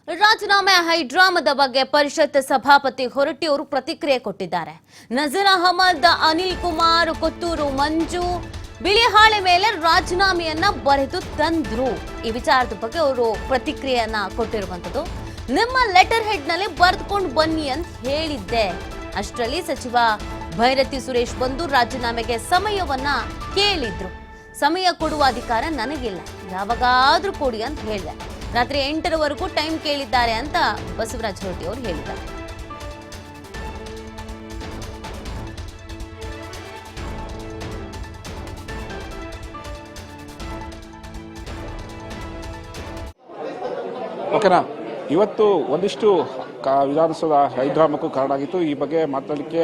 ರಾಜೀನಾಮೆ ಹೈಡ್ರಾಮದ ಬಗ್ಗೆ ಪರಿಷತ್ ಸಭಾಪತಿ ಹೊರಟ್ಟಿ ಅವರು ಪ್ರತಿಕ್ರಿಯೆ ಕೊಟ್ಟಿದ್ದಾರೆ. ನಜೀರ್ ಅಹಮದ್, ಅನಿಲ್ ಕುಮಾರ್, ಕೊತ್ತೂರು ಮಂಜು ಬಿಳಿಹಾಳೆ ಮೇಲೆ ರಾಜೀನಾಮೆಯನ್ನ ಬರೆದು ತಂದ್ರು. ಈ ವಿಚಾರದ ಬಗ್ಗೆ ಅವರು ಪ್ರತಿಕ್ರಿಯೆಯನ್ನ ಕೊಟ್ಟಿರುವಂತದ್ದು. ನಿಮ್ಮ ಲೆಟರ್ ಹೆಡ್ ನಲ್ಲಿ ಬರೆದುಕೊಂಡು ಬನ್ನಿ ಅಂತ ಹೇಳಿದ್ದೆ. ಅಷ್ಟರಲ್ಲಿ ಸಚಿವ ಭೈರತಿ ಸುರೇಶ್ ಬಂದು ರಾಜೀನಾಮೆಗೆ ಸಮಯವನ್ನ ಕೇಳಿದ್ರು. ಸಮಯ ಕೊಡುವ ಅಧಿಕಾರ ನನಗಿಲ್ಲ, ಯಾವಾಗಾದ್ರೂ ಕೊಡಿ ಅಂತ ಹೇಳಿದೆ. ರಾತ್ರಿ 8ರವರೆಗೂ ಟೈಮ್ ಕೇಳಿದ್ದಾರೆ ಅಂತ ಬಸವರಾಜ ಹೊರಟ್ಟಿ ಅವರು ಹೇಳಿದ್ದಾರೆ. ಓಕೆನಾ, ಇವತ್ತು ಒಂದಿಷ್ಟು ವಿಧಾನಸೌಧ ಹೈಡ್ರಾಮಕ್ಕೂ ಕಾರಣ ಆಗಿತ್ತು. ಈ ಬಗ್ಗೆ ಮಾತಾಡಲಿಕ್ಕೆ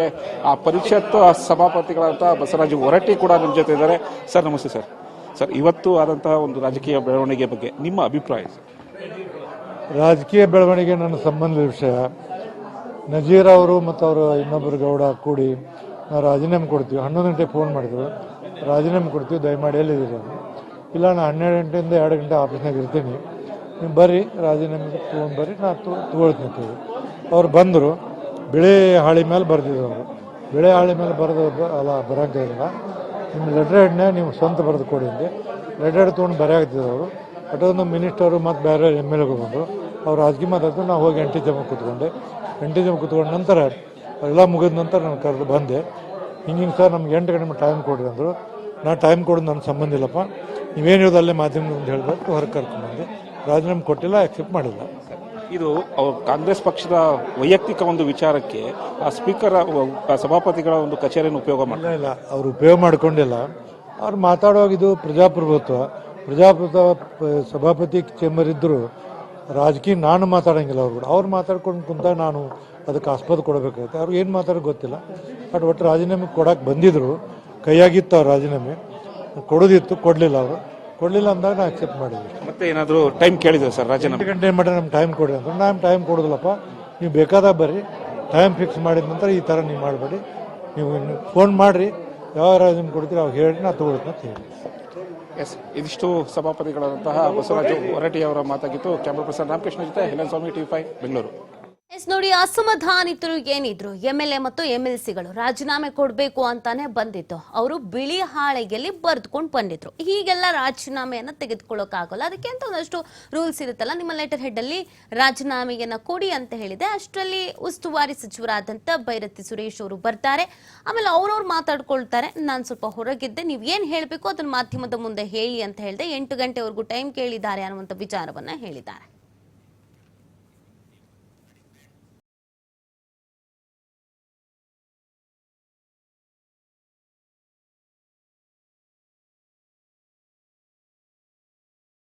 ಆ ಪರಿಷತ್ ಸಭಾಪತಿಗಳಾದಂಥ ಬಸವರಾಜ ಹೊರಟ್ಟಿ ಕೂಡ ನಮ್ಮ ಜೊತೆ ಇದ್ದಾರೆ. ಸರ್ ನಮಸ್ತೆ. ಸರ್ ಇವತ್ತು ಆದಂತಹ ಒಂದು ರಾಜಕೀಯ ಬೆಳವಣಿಗೆ ಬಗ್ಗೆ ನಿಮ್ಮ ಅಭಿಪ್ರಾಯ? ರಾಜಕೀಯ ಬೆಳವಣಿಗೆ ನನ್ನ ಸಂಬಂಧದ ವಿಷಯ. ನಜೀರ್ ಅವರು ಮತ್ತು ಅವರು ಇನ್ನೊಬ್ಬರು ಗೌಡ ಕೂಡಿ ನಾವು ರಾಜೀನಾಮೆ ಕೊಡ್ತೀವಿ. 11 ಗಂಟೆ ಫೋನ್ ಮಾಡಿದ್ರು, ರಾಜೀನಾಮೆ ಕೊಡ್ತೀವಿ, ದಯಮಾಡಿ ಎಲ್ಲಿದ್ದೀರಿ? ಇಲ್ಲ, ನಾನು 12 ಗಂಟೆಯಿಂದ 2 ಗಂಟೆ ಆಫೀಸ್ನಾಗ ಇರ್ತೀನಿ, ನೀವು ಬರ್ರಿ, ರಾಜೀನಾಮೆ ತೊಗೊಂಡು ಬರ್ರಿ, ನಾನು ತೊಗೊಳ್ತೀನಿ. ಅವ್ರು ಬಂದರು. ಬಿಳೆ ಹಾಳಿ ಮೇಲೆ ಬರೆದಿದ್ರು. ಅವರು ಬಿಳೆ ಹಾಳಿ ಮೇಲೆ ಬರೋಂಗಿಲ್ಲ, ನಿಮ್ಮ ಲೆಟರ್ ಹೆಡ್ನ ನೀವು ಸ್ವಂತ ಬರೆದು ಕೊಡಿ ಅಂದೆ. ಲೆಟರ್ ಹೆಡ್ ತೊಗೊಂಡು ಬರೆಯಾಗ್ತಿದ್ರು ಅವರು. ಒಟ್ಟೊಂದು ಮಿನಿಸ್ಟರು ಮತ್ತು ಬೇರೆ MLA ಬಂದರು. ಅವ್ರು ರಾಜಕೀಯ ಮಾತಾಡಿದ್ರು. ನಾವು ಹೋಗಿ ಎಂಟಿ ಜಮ ಕೂತ್ಕೊಂಡೆ ನಂತರ ಎಲ್ಲ ಮುಗಿದ ನಂತರ ನಾನು ಕರೆದು ಬಂದೆ. ಹಿಂಗೆ ಸರ್ ನಮ್ಗೆ 8 ಗಂಟೆ ಟೈಮ್ ಕೊಡ್ರಿ ಅಂದರು. ನಾನು ಟೈಮ್ ಕೊಡೋದು ನನ್ನ ಸಂಬಂಧ ಇಲ್ಲಪ್ಪ, ನೀವೇನು ಹೇಳೋದು ಅಲ್ಲೇ ಮಾಧ್ಯಮದಿಂದ ಹೇಳಬೇಕು, ಹೊರಗೆ ಕರ್ಕೊಂಡ್ಬಂದೆ. ರಾಜೀನಾಮೆ ಕೊಟ್ಟಿಲ್ಲ, ಆಕ್ಸೆಪ್ಟ್ ಮಾಡಿಲ್ಲ. ಇದು ಕಾಂಗ್ರೆಸ್ ಪಕ್ಷದ ವೈಯಕ್ತಿಕ ಒಂದು ವಿಚಾರಕ್ಕೆ ಆ ಸ್ಪೀಕರ್ ಸಭಾಪತಿಗಳ ಒಂದು ಕಚೇರಿಯನ್ನು ಉಪಯೋಗ ಇಲ್ಲ, ಅವ್ರು ಉಪಯೋಗ ಮಾಡ್ಕೊಂಡಿಲ್ಲ. ಅವ್ರು ಮಾತಾಡುವಾಗ ಇದು ಪ್ರಜಾಪ್ರಭುತ್ವ ಸಭಾಪತಿ ಚೇಂಬರ್ ಇದ್ದರು. ರಾಜಕೀಯ ನಾನು ಮಾತಾಡೋಂಗಿಲ್ಲ. ಅವ್ರು ಮಾತಾಡ್ಕೊಂಡು ಕುಂತಾಗ ನಾನು ಅದಕ್ಕೆ ಆಸ್ಪದ ಕೊಡಬೇಕಾಗುತ್ತೆ. ಅವ್ರಿಗೆ ಏನು ಮಾತಾಡೋಕೆ ಗೊತ್ತಿಲ್ಲ. ಬಟ್ ಒಟ್ಟು ರಾಜೀನಾಮೆ ಕೊಡಕ್ಕೆ ಬಂದಿದ್ರು, ಕೈಯಾಗಿತ್ತು ಅವ್ರು ರಾಜೀನಾಮೆ ಕೊಡೋದಿತ್ತು, ಕೊಡಲಿಲ್ಲ. ಅವರು ಕೊಡಲಿಲ್ಲ ಅಂದಾಗ ನಾನು ಅಕ್ಸೆಪ್ಟ್ ಮಾಡಿದ್ವಿ. ಮತ್ತೆ ಏನಾದರೂ ಟೈಮ್ ಕೇಳಿದ್ರು ಸರ್ ರಾಜೀನಾಮೆ? 8 ಗಂಟೆ ಮಾಡಿ ನಮ್ಗೆ ಟೈಮ್ ಕೊಡಿ ಅಂದ್ರೆ ನಾನು ಟೈಮ್ ಕೊಡೋದಿಲ್ಲಪ್ಪ, ನೀವು ಬೇಕಾದಾಗ ಬರ್ರಿ, ಟೈಮ್ ಫಿಕ್ಸ್ ಮಾಡಿದ ನಂತರ ಈ ಥರ ನೀವು ಮಾಡಬೇಡಿ, ನೀವು ಫೋನ್ ಮಾಡಿರಿ, ಯಾವ ರಾಜೀನಾಮೆ ಕೊಡ್ತೀರಿ ಅವಾಗ ಹೇಳಿ ನಾನು ತೊಗೊಳ್ತೀನಿ ಅಂತ ಹೇಳಿ. ಎಸ್, ಇದಿಷ್ಟು ಸಭಾಪತಿಗಳಾದಂತಹ ಬಸವರಾಜ ಹೊರಟ್ಟಿ ಅವರ ಮಾತಾಗಿತ್ತು. ಕ್ಯಾಮರಾ ಪರ್ಸನ್ ರಾಮಕೃಷ್ಣ ಜೊತೆ ಹೆಲನ್ ಸ್ವಾಮಿ, TV5 ಬೆಂಗಳೂರು. ನೋಡಿ, ಅಸಮಾಧಾನಿತರು ಏನಿದ್ರು MLA ಮತ್ತು MLCಗಳು ರಾಜೀನಾಮೆ ಕೊಡಬೇಕು ಅಂತಾನೆ ಬಂದಿತ್ತು. ಅವರು ಬಿಳಿ ಹಾಳೆಗೆಲ್ಲಿ ಬರೆದುಕೊಂಡು ಬಂದಿದ್ರು. ಹೀಗೆಲ್ಲ ರಾಜೀನಾಮೆಯನ್ನ ತೆಗೆದುಕೊಳ್ಳೋಕ್ಕಾಗಲ್ಲ, ಅದಕ್ಕೆ ಅಂತ ಒಂದಷ್ಟು ರೂಲ್ಸ್ ಇರುತ್ತಲ್ಲ. ನಿಮ್ಮ ಲೆಟರ್ ಹೆಡ್ ಅಲ್ಲಿ ರಾಜೀನಾಮೆಯನ್ನ ಕೊಡಿ ಅಂತ ಹೇಳಿದೆ. ಅಷ್ಟರಲ್ಲಿ ಉಸ್ತುವಾರಿ ಸಚಿವರಾದಂತ ಭೈರತಿ ಸುರೇಶ್ ಅವರು ಬರ್ತಾರೆ. ಆಮೇಲೆ ಅವ್ರವ್ರು ಮಾತಾಡ್ಕೊಳ್ತಾರೆ. ನಾನು ಸ್ವಲ್ಪ ಹೊರಗಿದ್ದೆ, ನೀವು ಏನ್ ಹೇಳ್ಬೇಕು ಅದನ್ನ ಮಾಧ್ಯಮದ ಮುಂದೆ ಹೇಳಿ ಅಂತ ಹೇಳಿದೆ. 8 ಗಂಟೆವರೆಗೂ ಟೈಮ್ ಕೇಳಿದ್ದಾರೆ ಅನ್ನುವಂಥ ವಿಚಾರವನ್ನ ಹೇಳಿದ್ದಾರೆ.